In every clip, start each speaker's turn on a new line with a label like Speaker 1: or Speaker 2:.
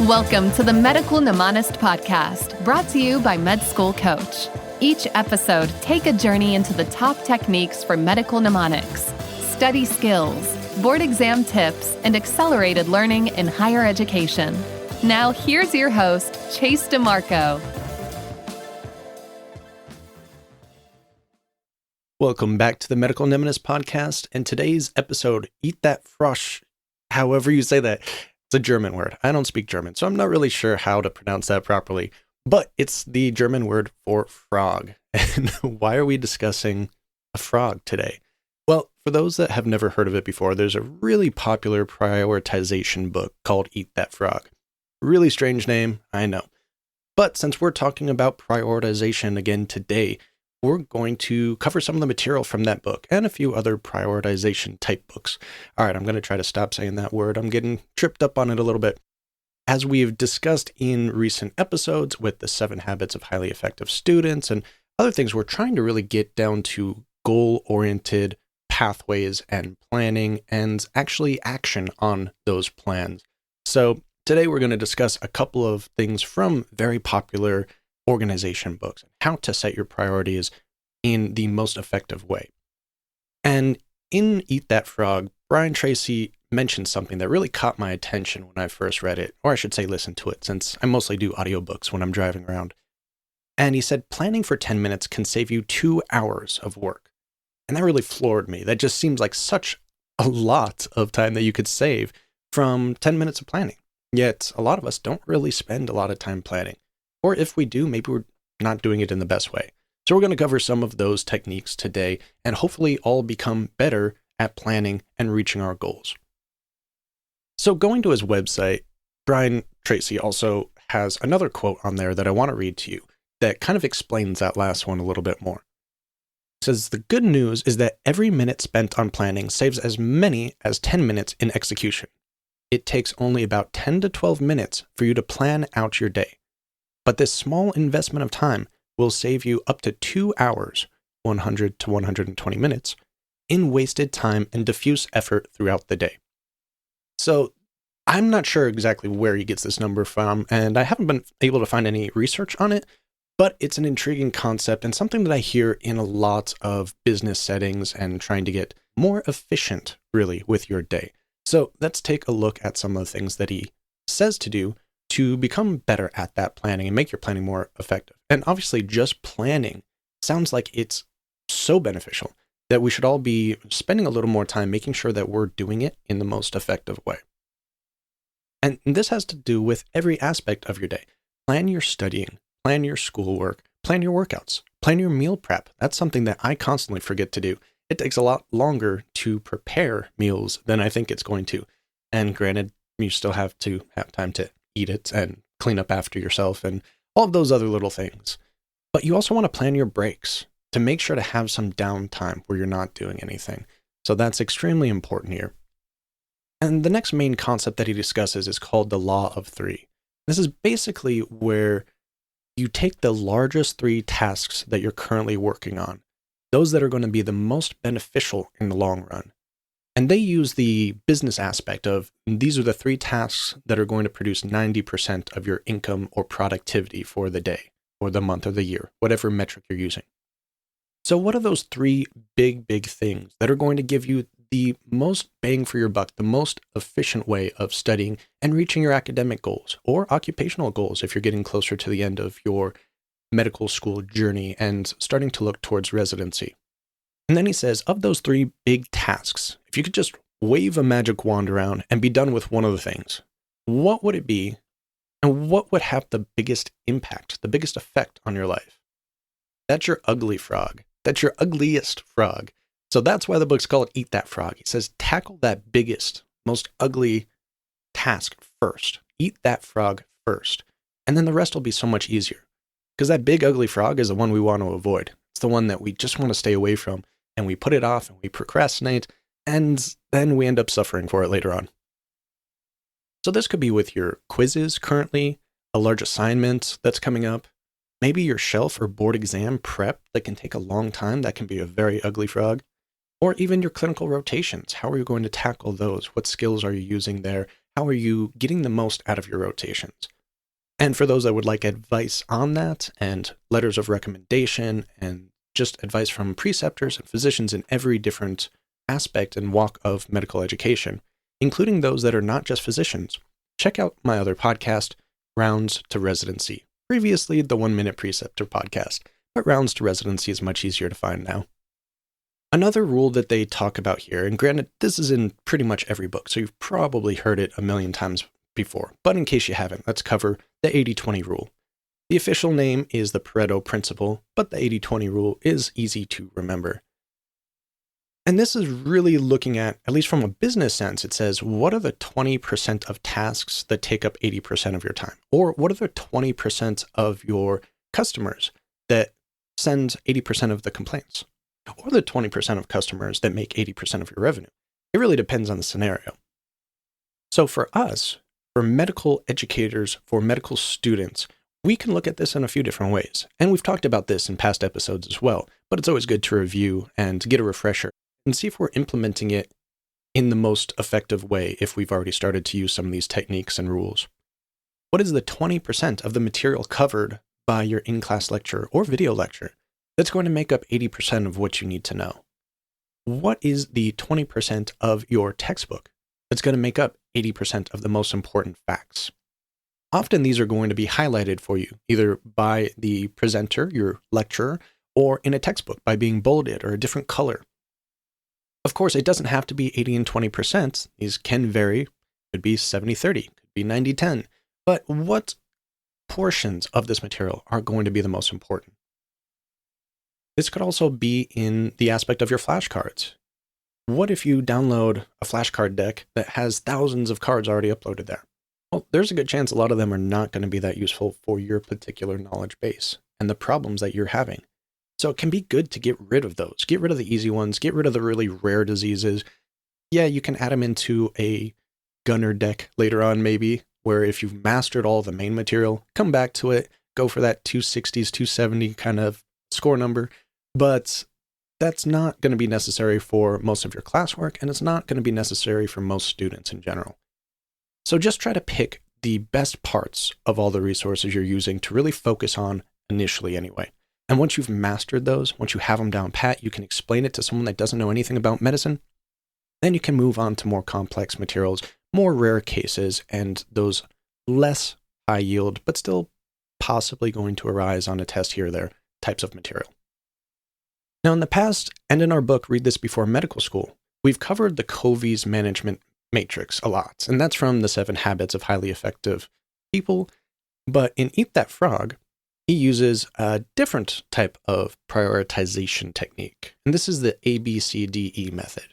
Speaker 1: Welcome to the Medical Mnemonist Podcast, brought to you by Med School Coach. Each episode, take a journey into the top techniques for medical mnemonics, study skills, board exam tips, and accelerated learning in higher education. Now, here's your host, Chase DiMarco.
Speaker 2: Welcome back to the Medical Mnemonist Podcast, and today's episode, Eat That Frosch, however you say that. It's a German word. I don't speak German, so I'm not really sure how to pronounce that properly, but it's the German word for frog. And why are we discussing a frog today? Well, for those that have never heard of it before, there's a really popular prioritization book called Eat That Frog. Really strange name, I know. But since we're talking about prioritization again today, we're going to cover some of the material from that book and a few other prioritization type books. All right, I'm going to try to stop saying that word. I'm getting tripped up on it a little bit. As we've discussed in recent episodes with the 7 Habits of Highly Effective Students and other things, we're trying to really get down to goal-oriented pathways and planning and actually action on those plans. So today we're going to discuss a couple of things from very popular organization books, how to set your priorities in the most effective way. And in Eat That Frog, Brian Tracy mentioned something that really caught my attention when I first read it, or I should say listened to it, since I mostly do audiobooks when I'm driving around. And he said, planning for 10 minutes can save you 2 hours of work. And that really floored me. That just seems like such a lot of time that you could save from 10 minutes of planning. Yet a lot of us don't really spend a lot of time planning. Or if we do, maybe we're not doing it in the best way. So we're going to cover some of those techniques today and hopefully all become better at planning and reaching our goals. So going to his website, Brian Tracy also has another quote on there that I want to read to you that kind of explains that last one a little bit more. It says, "The good news is that every minute spent on planning saves as many as 10 minutes in execution. It takes only about 10 to 12 minutes for you to plan out your day. But this small investment of time will save you up to 2 hours, 100 to 120 minutes, in wasted time and diffuse effort throughout the day." So I'm not sure exactly where he gets this number from, and I haven't been able to find any research on it, but it's an intriguing concept and something that I hear in a lot of business settings and trying to get more efficient, really, with your day. So let's take a look at some of the things that he says to do to become better at that planning and make your planning more effective. And obviously just planning sounds like it's so beneficial that we should all be spending a little more time making sure that we're doing it in the most effective way. And this has to do with every aspect of your day. Plan your studying, plan your schoolwork, plan your workouts, plan your meal prep. That's something that I constantly forget to do. It takes a lot longer to prepare meals than I think it's going to. And granted, you still have to have time to eat it and clean up after yourself and all of those other little things. But you also want to plan your breaks to make sure to have some downtime where you're not doing anything. So that's extremely important here. And the next main concept that he discusses is called the Law of 3. This is basically where you take the largest 3 tasks that you're currently working on, those that are going to be the most beneficial in the long run. And they use the business aspect of these are the 3 tasks that are going to produce 90% of your income or productivity for the day or the month or the year, whatever metric you're using. So what are those 3 big things that are going to give you the most bang for your buck, the most efficient way of studying and reaching your academic goals or occupational goals if you're getting closer to the end of your medical school journey and starting to look towards residency? And then he says, of those 3 big tasks, if you could just wave a magic wand around and be done with one of the things, what would it be? And what would have the biggest impact, the biggest effect on your life? That's your ugly frog. That's your ugliest frog. So that's why the book's called Eat That Frog. He says, tackle that biggest, most ugly task first. Eat that frog first. And then the rest will be so much easier. Because that big ugly frog is the one we want to avoid. It's the one that we just want to stay away from. And we put it off and we procrastinate, and then we end up suffering for it later on. So this could be with your quizzes currently, a large assignment that's coming up, maybe your shelf or board exam prep that can take a long time, that can be a very ugly frog, or even your clinical rotations. How are you going to tackle those? What skills are you using there? How are you getting the most out of your rotations? And for those that would like advice on that and letters of recommendation and just advice from preceptors and physicians in every different aspect and walk of medical education, including those that are not just physicians, check out my other podcast, Rounds to Residency. Previously, the 1 Minute Preceptor podcast, but Rounds to Residency is much easier to find now. Another rule that they talk about here, and granted, this is in pretty much every book, so you've probably heard it a million times before, but in case you haven't, let's cover the 80-20 rule. The official name is the Pareto principle, but the 80-20 rule is easy to remember. And this is really looking at least from a business sense, it says, what are the 20% of tasks that take up 80% of your time? Or what are the 20% of your customers that send 80% of the complaints? Or the 20% of customers that make 80% of your revenue? It really depends on the scenario. So for us, for medical educators, for medical students, we can look at this in a few different ways. And we've talked about this in past episodes as well, but it's always good to review and get a refresher and see if we're implementing it in the most effective way if we've already started to use some of these techniques and rules. What is the 20% of the material covered by your in-class lecture or video lecture that's going to make up 80% of what you need to know? What is the 20% of your textbook that's going to make up 80% of the most important facts? Often these are going to be highlighted for you, either by the presenter, your lecturer, or in a textbook by being bolded or a different color. Of course, it doesn't have to be 80 and 20%. These can vary. Could be 70-30, could be 90-10. But what portions of this material are going to be the most important? This could also be in the aspect of your flashcards. What if you download a flashcard deck that has thousands of cards already uploaded there? Well, there's a good chance a lot of them are not going to be that useful for your particular knowledge base and the problems that you're having. So it can be good to get rid of those. Get rid of the easy ones. Get rid of the really rare diseases. Yeah, you can add them into a gunner deck later on maybe, where if you've mastered all the main material, come back to it, go for that 260s, 270 kind of score number. But that's not going to be necessary for most of your classwork, and it's not going to be necessary for most students in general. So just try to pick the best parts of all the resources you're using to really focus on initially anyway. And once you've mastered those, once you have them down pat, you can explain it to someone that doesn't know anything about medicine. Then you can move on to more complex materials, more rare cases, and those less high yield, but still possibly going to arise on a test here or there types of material. Now, in the past, and in our book, Read This Before Medical School, we've covered the Covey's management matrix a lot, and that's from the 7 Habits of Highly Effective People. But in Eat That Frog, he uses a different type of prioritization technique, and this is the ABCDE method.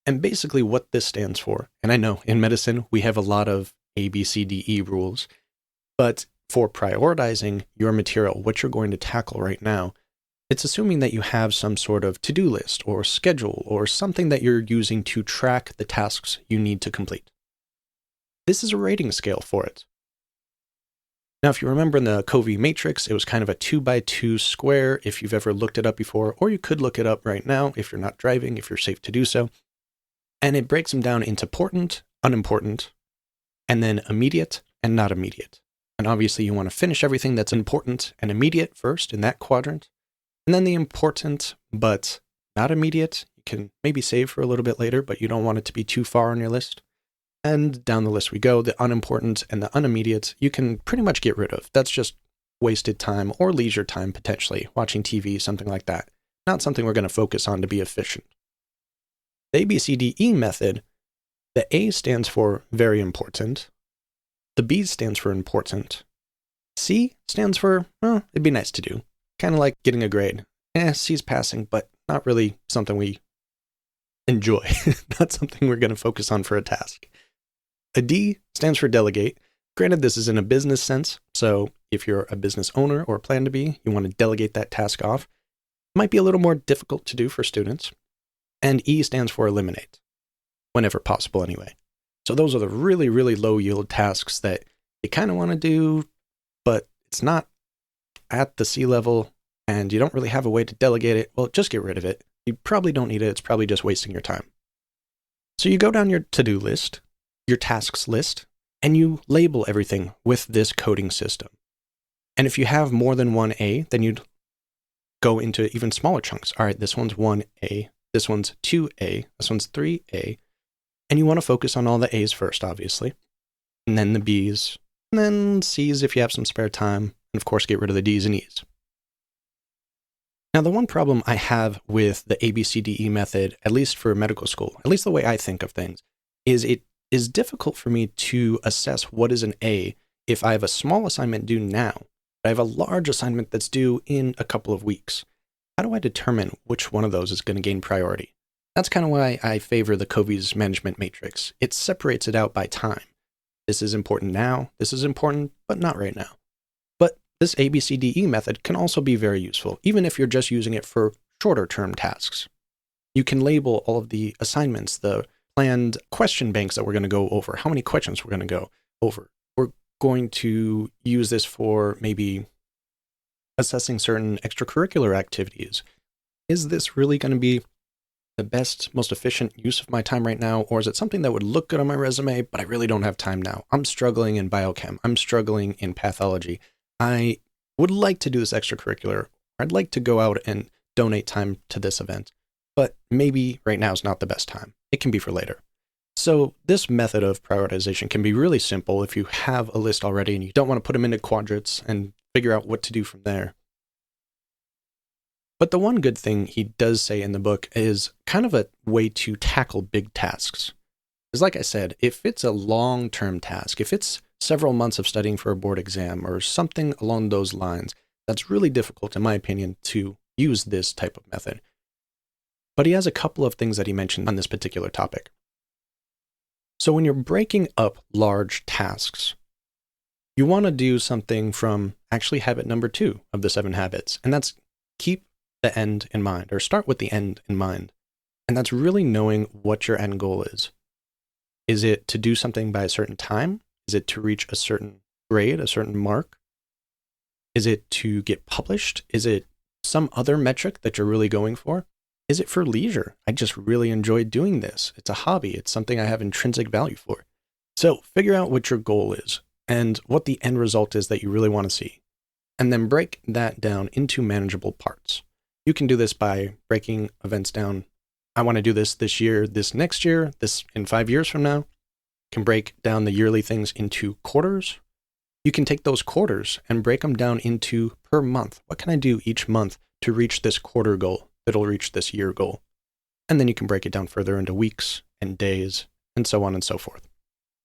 Speaker 2: And basically what this stands for, and I know in medicine we have a lot of ABCDE rules, but for prioritizing your material, what you're going to tackle right now, it's assuming that you have some sort of to-do list or schedule or something that you're using to track the tasks you need to complete. This is a rating scale for it. Now, if you remember in the Covey matrix, it was kind of a 2x2 square if you've ever looked it up before, or you could look it up right now if you're not driving, if you're safe to do so. And it breaks them down into important, unimportant, and then immediate and not immediate. And obviously you want to finish everything that's important and immediate first in that quadrant. And then the important but not immediate, you can maybe save for a little bit later, but you don't want it to be too far on your list. And down the list we go. The unimportant and the unimmediate, you can pretty much get rid of. That's just wasted time or leisure time, potentially, watching TV, something like that. Not something we're going to focus on to be efficient. The ABCDE method, the A stands for very important. The B stands for important. C stands for, well, it'd be nice to do. Kind of like getting a grade. C's passing, but not really something we enjoy. Not something we're going to focus on for a task. A D stands for delegate. Granted, this is in a business sense, so if you're a business owner or plan to be, you want to delegate that task off. It might be a little more difficult to do for students. And E stands for eliminate, whenever possible anyway. So those are the really, really low yield tasks that you kind of want to do, but it's not at the C level and you don't really have a way to delegate it. Well, just get rid of it. You probably don't need it. It's probably just wasting your time. So you go down your to-do list your tasks list and you label everything with this coding system. And if you have more than one A, then you'd go into even smaller chunks. All right, this one's 1A, this one's 2A, this one's 3A. And you want to focus on all the A's first, obviously, and then the B's, and then C's if you have some spare time, and of course get rid of the D's and E's. Now, the one problem I have with the ABCDE method, at least for medical school, at least the way I think of things, is it is difficult for me to assess what is an A if I have a small assignment due now, but I have a large assignment that's due in a couple of weeks. How do I determine which one of those is going to gain priority? That's kind of why I favor the Covey's management matrix. It separates it out by time. This is important now, this is important, but not right now. But this ABCDE method can also be very useful, even if you're just using it for shorter term tasks. You can label all of the assignments, the planned question banks that we're going to go over, how many questions we're going to go over. We're going to use this for maybe assessing certain extracurricular activities. Is this really going to be the best, most efficient use of my time right now? Or is it something that would look good on my resume, but I really don't have time now? I'm struggling in biochem. I'm struggling in pathology. I would like to do this extracurricular. I'd like to go out and donate time to this event, but maybe right now is not the best time. It can be for later. So this method of prioritization can be really simple if you have a list already and you don't want to put them into quadrants and figure out what to do from there. But the one good thing he does say in the book is kind of a way to tackle big tasks. Because like I said, if it's a long-term task, if it's several months of studying for a board exam or something along those lines, that's really difficult, in my opinion, to use this type of method. But he has a couple of things that he mentioned on this particular topic. So when you're breaking up large tasks, you want to do something from actually habit number 2 of the 7 habits, and that's keep the end in mind, or start with the end in mind. And that's really knowing what your end goal is. Is it to do something by a certain time? Is it to reach a certain grade, a certain mark? Is it to get published? Is it some other metric that you're really going for? Is it for leisure? I just really enjoy doing this. It's a hobby. It's something I have intrinsic value for. So figure out what your goal is and what the end result is that you really want to see. And then break that down into manageable parts. You can do this by breaking events down. I want to do this year, this next year, this in 5 years from now. You can break down the yearly things into quarters. You can take those quarters and break them down into per month. What can I do each month to reach this quarter goal that'll reach this year goal? And then you can break it down further into weeks and days and so on and so forth.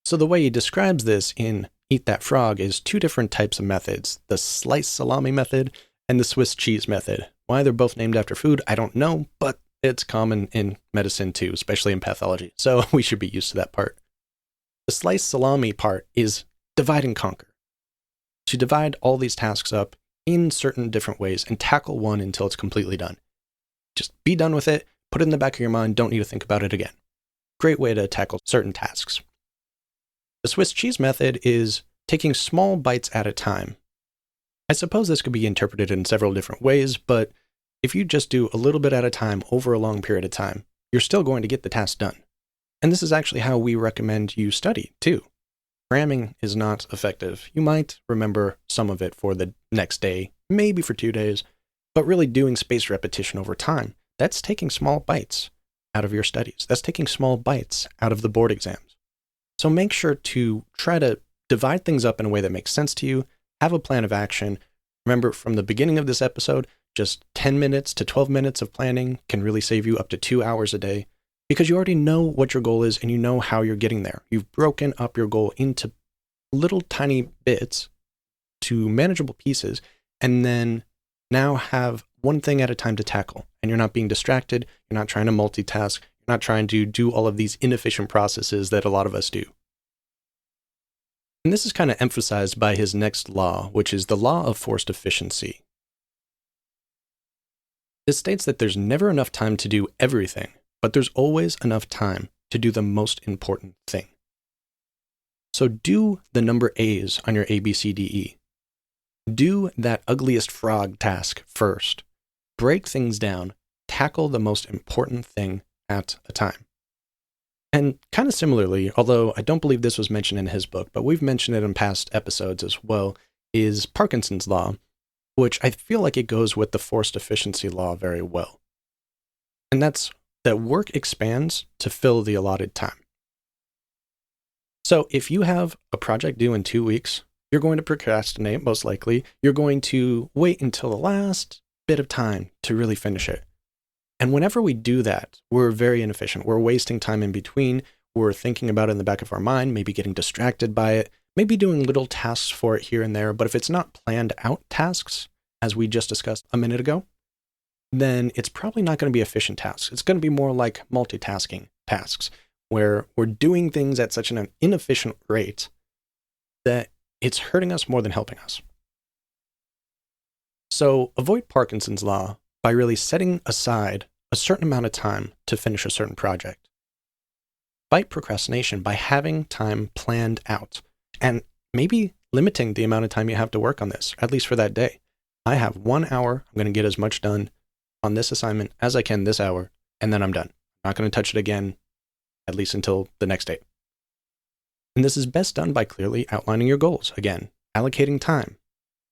Speaker 2: So the way he describes this in Eat That Frog is 2 different types of methods, the sliced salami method and the Swiss cheese method. Why they're both named after food, I don't know, but it's common in medicine too, especially in pathology. So we should be used to that part. The sliced salami part is divide and conquer. To divide all these tasks up in certain different ways and tackle one until it's completely done. Just be done with it, put it in the back of your mind, don't need to think about it again. Great way to tackle certain tasks. The Swiss cheese method is taking small bites at a time. I suppose this could be interpreted in several different ways, but if you just do a little bit at a time over a long period of time, you're still going to get the task done. And this is actually how we recommend you study, too. Cramming is not effective. You might remember some of it for the next day, maybe for 2 days, but really doing spaced repetition over time, that's taking small bites out of your studies. That's taking small bites out of the board exams. So make sure to try to divide things up in a way that makes sense to you. Have a plan of action. Remember, from the beginning of this episode, just 10 minutes to 12 minutes of planning can really save you up to 2 hours a day because you already know what your goal is and you know how you're getting there. You've broken up your goal into little tiny bits to manageable pieces and then now have one thing at a time to tackle. And you're not being distracted. You're not trying to multitask. You're not trying to do all of these inefficient processes that a lot of us do. And this is kind of emphasized by his next law, which is the law of forced efficiency. This states that there's never enough time to do everything, but there's always enough time to do the most important thing. So do the number A's on your ABCDE. Do that ugliest frog task first. Break things down, tackle the most important thing at a time. And kind of similarly, although I don't believe this was mentioned in his book, but we've mentioned it in past episodes as well, is Parkinson's law, which I feel like it goes with the forced efficiency law very well. And that's that work expands to fill the allotted time. So if you have a project due in 2 weeks, you're going to procrastinate, most likely. You're going to wait until the last bit of time to really finish it. And whenever we do that, we're very inefficient. We're wasting time in between. We're thinking about it in the back of our mind, maybe getting distracted by it, maybe doing little tasks for it here and there. But if it's not planned out tasks, as we just discussed a minute ago, then it's probably not going to be efficient tasks. It's going to be more like multitasking tasks, where we're doing things at such an inefficient rate that it's hurting us more than helping us. So avoid Parkinson's law by really setting aside a certain amount of time to finish a certain project. Fight procrastination by having time planned out and maybe limiting the amount of time you have to work on this, at least for that day. I have 1 hour. I'm going to get as much done on this assignment as I can this hour, and then I'm done. I'm not going to touch it again, at least until the next day. And this is best done by clearly outlining your goals. Again, allocating time,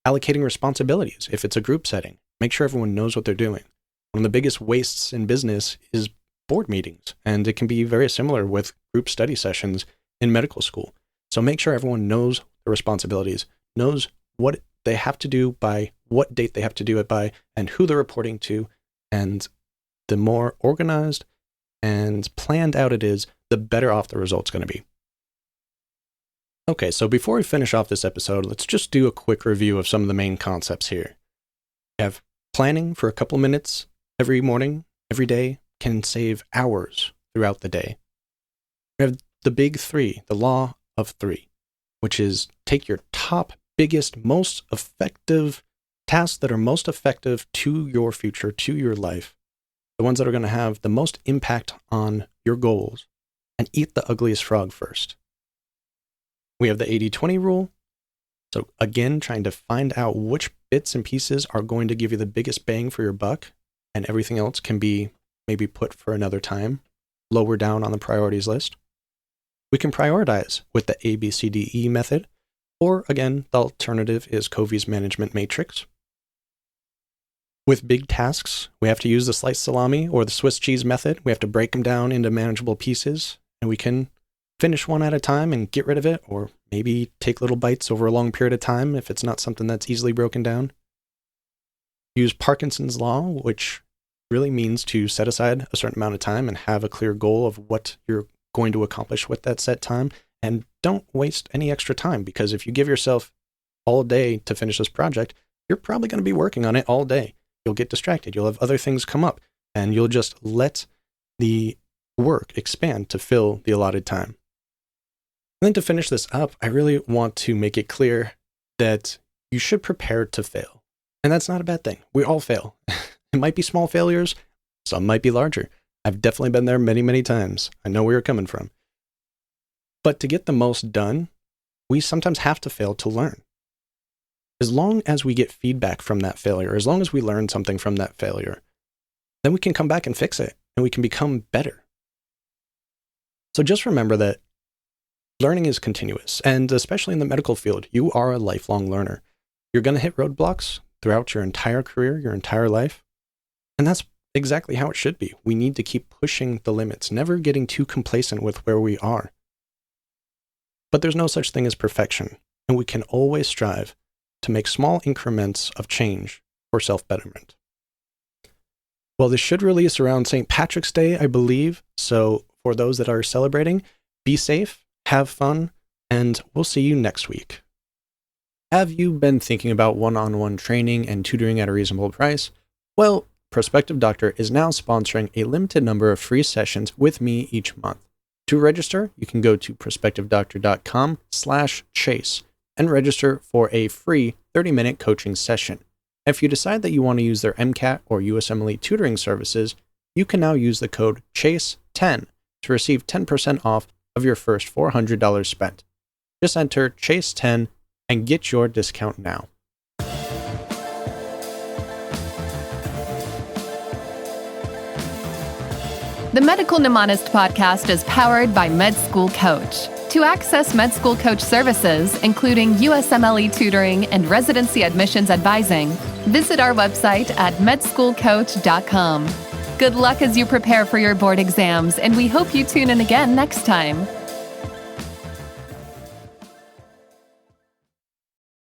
Speaker 2: allocating responsibilities. If it's a group setting, make sure everyone knows what they're doing. One of the biggest wastes in business is board meetings, and it can be very similar with group study sessions in medical school. So make sure everyone knows the responsibilities, knows what they have to do by what date they have to do it by, and who they're reporting to. And the more organized and planned out it is, the better off the result's going to be. Okay, so before we finish off this episode, let's just do a quick review of some of the main concepts here. We have planning for a couple minutes every morning, every day, can save hours throughout the day. We have the big three, the law of three, which is take your top, biggest, most effective tasks that are most effective to your future, to your life, the ones that are going to have the most impact on your goals, and eat the ugliest frog first. We have the 80-20 rule. So again, trying to find out which bits and pieces are going to give you the biggest bang for your buck, and everything else can be maybe put for another time, lower down on the priorities list. We can prioritize with the ABCDE method, or again, the alternative is Covey's management matrix. With big tasks, we have to use the sliced salami or the Swiss cheese method. We have to break them down into manageable pieces, and we can finish one at a time and get rid of it, or maybe take little bites over a long period of time if it's not something that's easily broken down. Use Parkinson's law, which really means to set aside a certain amount of time and have a clear goal of what you're going to accomplish with that set time. And don't waste any extra time, because if you give yourself all day to finish this project, you're probably going to be working on it all day. You'll get distracted. You'll have other things come up, and you'll just let the work expand to fill the allotted time. And then to finish this up, I really want to make it clear that you should prepare to fail. And that's not a bad thing. We all fail. It might be small failures. Some might be larger. I've definitely been there many, many times. I know where you're coming from. But to get the most done, we sometimes have to fail to learn. As long as we get feedback from that failure, as long as we learn something from that failure, then we can come back and fix it, and we can become better. So just remember that learning is continuous, and especially in the medical field, you are a lifelong learner. You're going to hit roadblocks throughout your entire career, your entire life, and that's exactly how it should be. We need to keep pushing the limits, never getting too complacent with where we are. But there's no such thing as perfection, and we can always strive to make small increments of change for self-betterment. Well, this should release around St. Patrick's Day, I believe. So for those that are celebrating, be safe, have fun, and we'll see you next week. Have you been thinking about one-on-one training and tutoring at a reasonable price? Well, Prospective Doctor is now sponsoring a limited number of free sessions with me each month. To register, you can go to prospectivedoctor.com/chase and register for a free 30-minute coaching session. If you decide that you want to use their MCAT or USMLE tutoring services, you can now use the code CHASE10 to receive 10% off of your first $400 spent. Just enter CHASE10 and get your discount now.
Speaker 1: The Medical Mnemonist podcast is powered by Med School Coach. To access Med School Coach services, including USMLE tutoring and residency admissions advising, visit our website at medschoolcoach.com. Good luck as you prepare for your board exams, and we hope you tune in again next time.